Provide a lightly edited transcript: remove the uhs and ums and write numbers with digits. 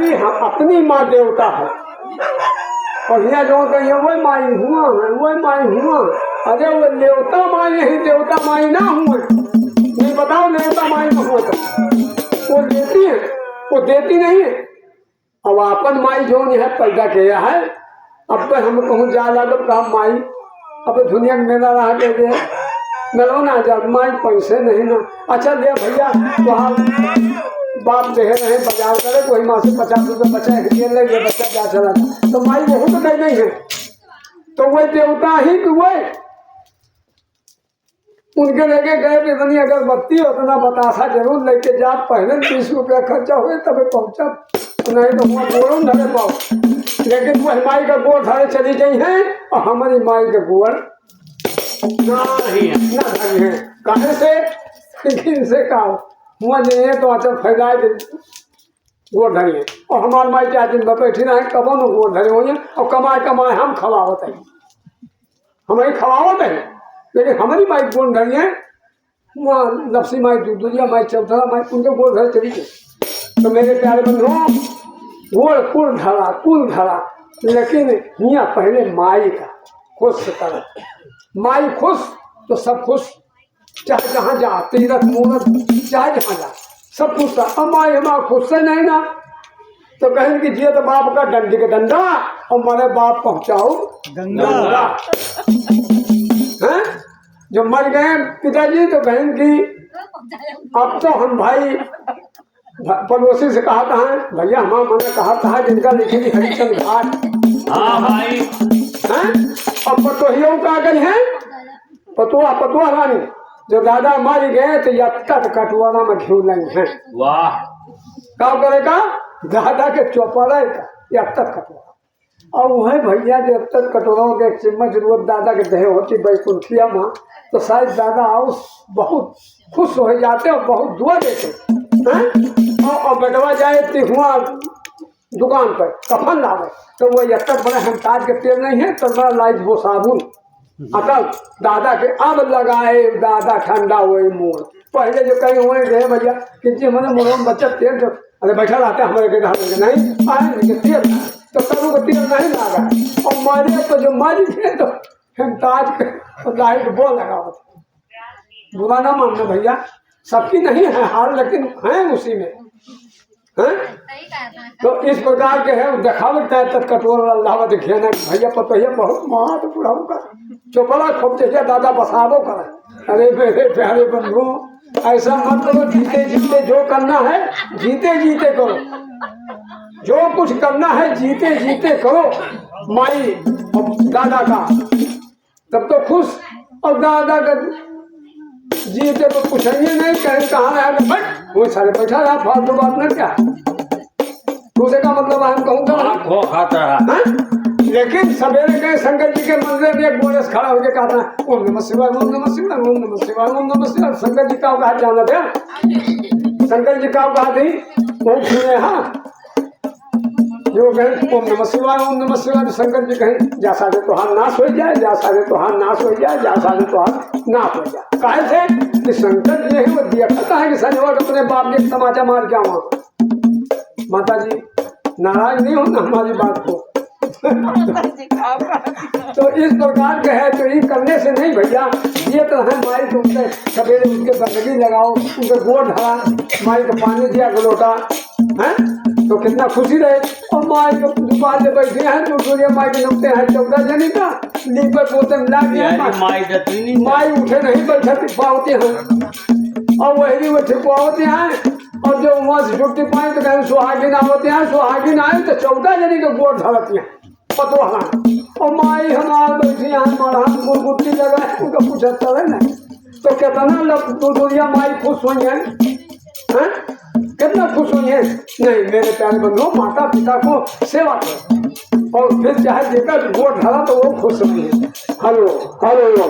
कि हम अपनी माँ देवता है और यहाँ जो कहिए वो माई हुआ है, वो माई हुआ। अरे वो देवता माई है, देवता माई ना हुए। नहीं बताओ देवता माई ना हुआ तो वो देती है, वो देती नहीं है। अब अपन माई जो है पैदा किया है, अब तो हम कहूँ जा लगा कहा माई अब दुनिया में मेरा रहा के दे मिलो ना जब माई पैसे नहीं ना। अच्छा दे भैया वहाँ बाप दे रहे बाजार करे कोई माँ से 50 रुपये बचा है ले बच्चा जा चला तो माई वह तो कहीं नहीं है। तो वह देवता ही कि वह उनके लेके गए कि इतनी अगरबत्ती उतना बतासा जरूर लेके जा, पहले 30 रुपया खर्चा हुए तब पहुंचा, नहीं तो वहाँ गोड़ों धरे पाओ। लेकिन वह माई का गोड़ धरे चली गई है और हमारी माई का गोड़ ना धरी है। कहे से इनसे कहा हुआ नहीं है तो अच्छा फैलाए गोड़ धरी है और हमारे माई क्या दिन बैठी रहे कब न गोड़ धरे हुई और कमाए कमाए हम खवावत है, हमारी खवावत है। लेकिन हमारी माई गोड़ धरी है वहाँ लपसी माई दूधिया माई चौथरा माई उनके गोड़ धरे चली गई। तो मेरे प्यारे बंधुओं गोड़ कुल धरा लेकिन यहाँ पहले माई का खुश कर, माई खुश तो सब खुश, चाहे जहाँ जा तीरथ मूरत चाहे जहाँ जा सब खुश था। अब माई हमारा खुश से नहीं ना तो कहें कि जिये तो बाप का डंडी का डंडा और मरे बाप पहुँचाओ गंगा। हैं जो मर गए पिताजी तो कहें कि अब तो हम भाई पड़ोसी से कहा था भैया हमारा मैंने कहा था जिनका लिखी हरिचंद घाट। हाँ भाई हैं अब पतोहियों का गई है पतुआ रानी जो दादा मारी गए तो यत्तत कटवाना में घिव नहीं है। वाह क्या करेगा दादा के चौपड़ा का यत्तत कटवा और वही भैया जो यत्तत कटोरों के चिम्मच जरूरत दादा के दहे होती बैकुंठिया माँ तो शायद दादा आओ बहुत खुश हो जाते और बहुत दुआ देते हैं। और बेटवा जाए तिहुआ दुकान पर कफन लावे तो वो यत्तत बने हमताज के तेल नहीं है तो बड़ा लाइट वो साबुन अकल दादा के अब लगाए दादा ठंडा हुए मुँह। पहले जो कहीं हुए गए भैया कि मैंने मुँह में बच्चा तेल तो अरे बैठा रहता हमारे के नहीं आए तेल तो कभी को तेल नहीं लगा और मारे तो जो मारी थे तो हमताज के लाइट वो लगा बुरा ना मानना भैया सबकी नहीं है हार लेकिन है उसी में हैं। तो इस प्रकार के है दिखावट है तक कटोर अल्लाह देखिए ना भैया पतैया बहुत महान बुढ़ाऊ का चौपड़ा खोप चाहिए दादा बसावो करे। अरे मेरे प्यारे बंधु ऐसा मत करो, जीते जीते जो करना है जीते जीते करो, जो कुछ करना है जीते जीते करो। माई दादा का तब तो खुश और दादा का जीते तो पूछेंगे नहीं कहीं कहाँ रहा वो सारे बैठा रहा फालतू बात न क्या दूसरे का मतलब हम कहूँगा। लेकिन सवेरे गए शंकर जी के मंदिर में एक गोलेस खड़ा होकर कहता ओम नमः शिवाय ओम नमः शिवाय ओम नमः शिवाय ओम नमः शिवाय। शंकर जी का कहा जाना था शंकर जी का कहा थी वो सुने हाँ जो कहें ओम नमः शिवाय ओम नमः शिवाय। तो शंकर जी कहें जा सारे तोहार नाश हो जाए जा सारे तोहार नाश हो जाए जा सारे तोहार नाश हो जाए। कहे थे कि शंकर जी है वो दिया कहता है कि संजोग अपने बाप के तमाचा मार के आवा। माता जी नाराज नहीं हो ना हमारी बात को तो इस प्रकार के है तो ये करने से नहीं भैया ये तो है माई को उनके सवेरे उनके गंदगी लगाओ उनके गोड़ धरा माई को पानी दिया गलोटा है तो कितना खुशी रहे। और माई को दुकान में बैठे हैं तो सूर्य माई के नुकते हैं 14 जनी का लीप पर पोते मिला के माई उठे नहीं बैठे पावते हैं और वही वो छिपवाते हैं और जो वहाँ से छुट्टी पाए तो कहीं सुहागिन होते हैं सुहागिन आए तो 14 जनी के गोड़ धरती हैं पतवाना और माई हमारे बैठी यहाँ मढ़ा गुटगुट्टी लगा है उनका पूछा चले ना तो कितना लोग दुनिया माई खुश हुई है कितना खुश हुई है। नहीं मेरे प्यारे बंधुओं माता पिता को सेवा करो और फिर चाहे देकर गोड़ धरा तो वो खुश हुई है। Hello hello